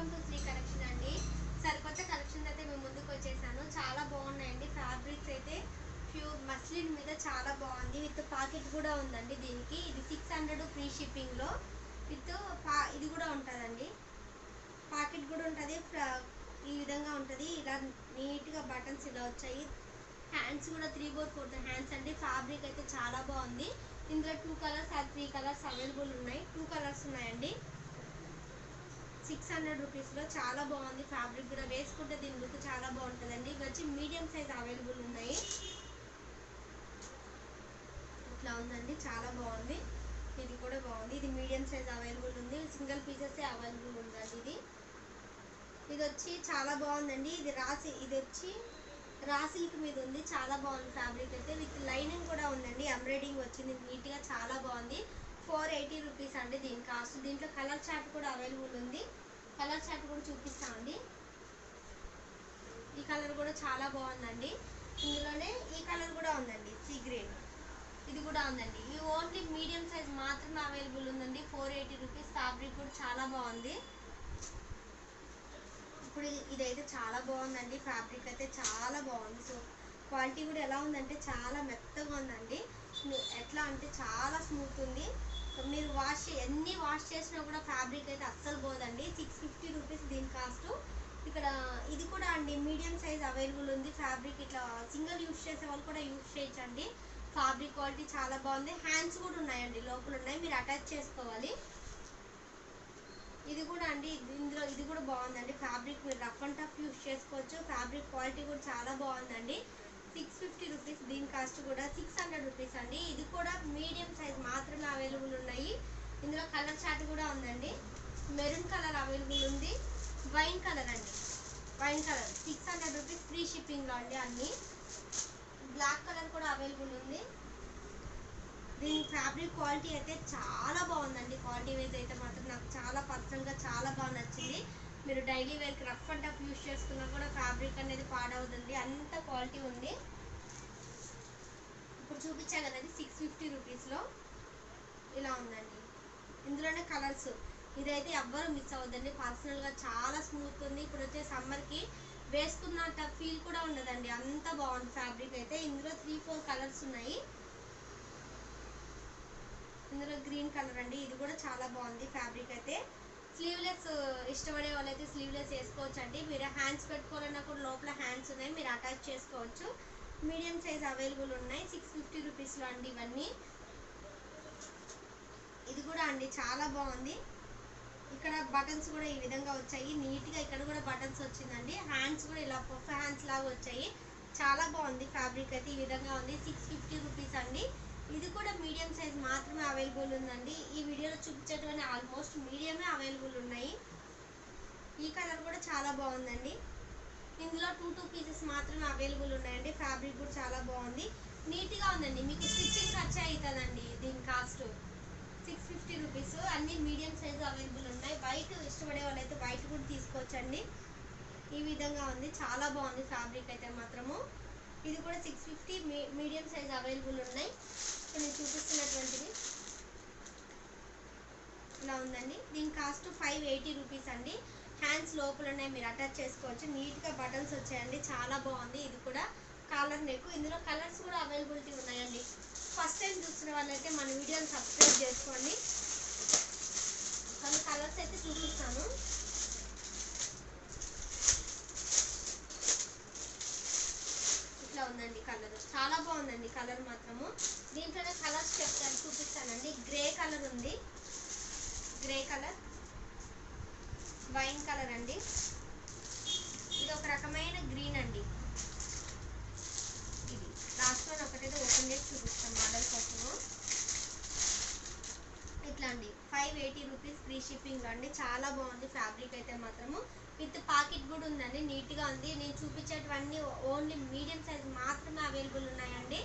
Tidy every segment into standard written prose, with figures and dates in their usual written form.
Welcome to Shri collection అండి. సరికొత్త collection అయితే మేము ముందుకు వచ్చేసాను. చాలా బాగున్నాయండి. ఫ్యాబ్రిక్స్ అయితే ప్యూర్ మస్లిన్ మీద చాలా బాగుంది. విత్ పాకెట్ కూడా ఉందండి. దీనికి ఇది 600 ఫ్రీ షిప్పింగ్ లో విత్ ఇది కూడా ఉంటుందండి. పాకెట్ కూడా ఉంటుంది. ఈ విధంగా ఉంటుంది. ఇలా నీట్ గా బటన్స్ ఇలా వచ్చాయి. హ్యాండ్స్ కూడా 3/4 హ్యాండ్స్ అండి. ఫ్యాబ్రిక్ అయితే చాలా బాగుంది. ఇందులో 2 కలర్స్ 3 కలర్స్ అవైలబుల్ ఉన్నాయి. 2 కలర్స్ ఉన్నాయండి. 600 రూపీస్లో చాలా బాగుంది. ఫ్యాబ్రిక్ కూడా వేసుకుంటే దీని లుక్ చాలా బాగుంటుందండి. ఇవి వచ్చి మీడియం సైజ్ అవైలబుల్ ఉన్నాయి. ఇట్లా ఉందండి, చాలా బాగుంది. ఇది కూడా బాగుంది. ఇది మీడియం సైజ్ అవైలబుల్ ఉంది. సింగిల్ పీసెస్ అవైలబుల్ ఉందండి. ఇది వచ్చి చాలా బాగుందండి. ఇది వచ్చి రా సిల్క్ మీద ఉంది. చాలా బాగుంది ఫ్యాబ్రిక్ అయితే. విత్ లైనింగ్ కూడా ఉందండి. ఎంబ్రాయిడింగ్ వచ్చింది నీట్గా, చాలా బాగుంది. 480 రూపీస్ అండి దీని కాస్ట్. దీంట్లో కలర్ చార్ట్ కూడా అవైలబుల్ ఉంది. కలర్ చార్ట్ కూడా చూపిస్తామండి. ఈ కలర్ కూడా చాలా బాగుందండి. ఇందులోనే ఈ కలర్ కూడా ఉందండి, సీ గ్రీన్. ఇది కూడా ఉందండి. ఈ ఓన్లీ మీడియం సైజ్ మాత్రమే అవైలబుల్ ఉందండి. 480 రూపీస్. ఫ్యాబ్రిక్ కూడా చాలా బాగుంది. ఇప్పుడు ఇదైతే చాలా బాగుందండి. ఫ్యాబ్రిక్ అయితే చాలా బాగుంది. సో క్వాలిటీ కూడా ఎలా ఉందంటే చాలా మెత్తగా ఉందండి. ఎట్లా అంటే చాలా స్మూత్ ఉంది. మీరు ఎన్ని వాష్ చేసినా కూడా ఫ్యాబ్రిక్ అయితే అస్సలు పోదండి. 650 రూపీస్ దీని కాస్ట్. ఇక్కడ ఇది కూడా అండి మీడియం సైజ్ అవైలబుల్ ఉంది. ఫ్యాబ్రిక్ ఇట్లా సింగిల్ యూస్ చేసే వాళ్ళు కూడా యూస్ చేయొచ్చండి. ఫ్యాబ్రిక్ క్వాలిటీ చాలా బాగుంది. హ్యాండ్స్ కూడా ఉన్నాయండి, లోపల ఉన్నాయి, మీరు అటాచ్ చేసుకోవాలి. ఇది కూడా అండి, ఇందులో ఇది కూడా బాగుందండి. ఫ్యాబ్రిక్ మీరు రఫ్ అండ్ టఫ్ యూస్ చేసుకోవచ్చు. ఫ్యాబ్రిక్ క్వాలిటీ కూడా చాలా బాగుందండి. 650 రూపీస్ దీని కాస్ట్ కూడా. 600 రూపీస్ అండి. ఇది కూడా మీడియం సైజ్ మాత్రమే అవైలబుల్ ఉన్నాయి. ఇందులో కలర్ చార్ట్ కూడా ఉందండి. మెరూన్ కలర్ అవైలబుల్ ఉంది. వైన్ కలర్ అండి, వైన్ కలర్ 600 రూపీస్ ఫ్రీ షిప్పింగ్లో అండి అన్నీ. బ్లాక్ కలర్ కూడా అవైలబుల్ ఉంది. దీని ఫ్యాబ్రిక్ క్వాలిటీ అయితే చాలా బాగుందండి. క్వాలిటీ వైజ్ అయితే మాత్రం నాకు చాలా పర్సనల్గా చాలా బాగా నచ్చింది. మీరు డైలీ వేర్కి రఫ్ అండ్ టఫ్ యూస్ చేసుకున్నా కూడా ఫ్యాబ్రిక్ అనేది పాడవుతుంది, అంత క్వాలిటీ ఉంది. ఇప్పుడు చూపించా కదండి 650 రూపీస్లో ఇలా ఉందండి. ఇందులోనే కలర్స్. ఇదైతే ఎవ్వరు మిస్ అవ్వద్దండి. పర్సనల్గా చాలా స్మూత్ ఉంది. ఇప్పుడు వచ్చే సమ్మర్కి వేసుకున్నంత ఫీల్ కూడా ఉండదండి, అంత బాగుంది ఫ్యాబ్రిక్ అయితే. ఇందులో 3-4 కలర్స్ ఉన్నాయి. ఇందులో గ్రీన్ కలర్ అండి. ఇది కూడా చాలా బాగుంది ఫ్యాబ్రిక్ అయితే. స్లీవ్లెస్ ఇష్టపడే వాళ్ళైతే స్లీవ్లెస్ వేసుకోవచ్చు అండి. మీరు హ్యాండ్స్ పెట్టుకోవాలన్నా కూడా లోపల హ్యాండ్స్ ఉన్నాయి, మీరు అటాచ్ చేసుకోవచ్చు. మీడియం సైజ్ అవైలబుల్ ఉన్నాయి. 650 రూపీస్లో అండి ఇవన్నీ. ఇది కూడా అండి చాలా బాగుంది. ఇక్కడ బటన్స్ కూడా ఈ విధంగా వచ్చాయి నీట్గా. ఇక్కడ కూడా బటన్స్ వచ్చిందండి. హ్యాండ్స్ కూడా ఇలా పఫ్ హ్యాండ్స్ లాగా వచ్చాయి. చాలా బాగుంది ఫ్యాబ్రిక్ అయితే. ఈ విధంగా ఉంది. 650 రూపీస్ అండి. ఇది కూడా మీడియం సైజ్ మాత్రమే అవైలబుల్ ఉందండి. ఈ వీడియోలో చూపించేటువంటి ఆల్మోస్ట్ మీడియమే అవైలబుల్ ఉన్నాయి. ఈ కలర్ కూడా చాలా బాగుందండి. ఇందులో 2 పీసెస్ మాత్రమే అవైలబుల్ ఉన్నాయండి. ఫ్యాబ్రిక్ కూడా చాలా బాగుంది, నీట్గా ఉందండి. మీకు స్టిచ్చింగ్ ఖర్చు అవుతుందండి. దీని కాస్ట్ 650 రూపీస్. అన్ని మీడియం సైజ్ అవైలబుల్ ఉన్నాయి. వైట్ ఇష్టపడే వాళ్ళైతే వైట్ కూడా తీసుకోవచ్చండి. ఈ విధంగా ఉంది, చాలా బాగుంది ఫ్యాబ్రిక్ అయితే మాత్రము. ఇది కూడా 650 మీడియం సైజ్ అవైలబుల్ ఉన్నాయి. నేను చూపిస్తున్నటువంటిది ఇలా ఉందండి. దీని కాస్ట్ 580 రూపీస్ అండి. హ్యాండ్స్ లోపల ఉన్నాయి, మీరు అటాచ్ చేసుకోవచ్చు. నీట్గా బటన్స్ వచ్చాయండి, చాలా బాగుంది. ఇది కూడా కాలర్ నెక్. ఇందులో కలర్స్ కూడా అవైలబిలిటీ ఉన్నాయండి. ఫస్ట్ టైం చూస్తున్న వాళ్ళైతే మన వీడియోని సబ్స్క్రైబ్ చేసుకోండి. కొన్ని కలర్స్ అయితే చూపిస్తాను. ఇట్లా ఉందండి కలర్, చాలా బాగుందండి కలర్ మాత్రము. దీంట్లోనే కలర్స్ చూపిస్తానండి. గ్రే కలర్ ఉంది, గ్రే కలర్, వైన్ కలర్ అండి. ఇది ఒక రకమైన గ్రీన్ అండి. ఇది లాస్ట్ వన్ ఒకటైతే ఓపెన్ చేసి చూపిస్తాం మోడల్ కోసము. ఇట్లా అండి 580 రూపీస్ ఫ్రీ షిప్పింగ్ అండి. చాలా బాగుంది ఫ్యాబ్రిక్ అయితే మాత్రము. విత్ పాకెట్ కూడా ఉందండి, నీట్గా ఉంది. నేను చూపించేటివన్నీ ఓన్లీ మీడియం సైజ్ మాత్రమే అవైలబుల్ ఉన్నాయండి.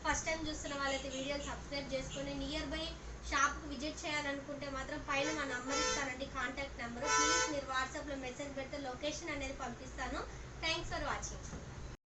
ఫస్ట్ టైం చూస్తున్న వాళ్ళైతే వీడియోని సబ్స్క్రైబ్ చేసుకొని నియర్ బై షాప్కి విజిట్ చేయాలనుకుంటే మాత్రం పైన మా నెంబర్ ఇస్తానండి, కాంటాక్ట్ నెంబరు. ప్లీజ్ మీరు వాట్సాప్లో మెసేజ్ పెడితే లొకేషన్ అనేది పంపిస్తాను. Thanks for watching.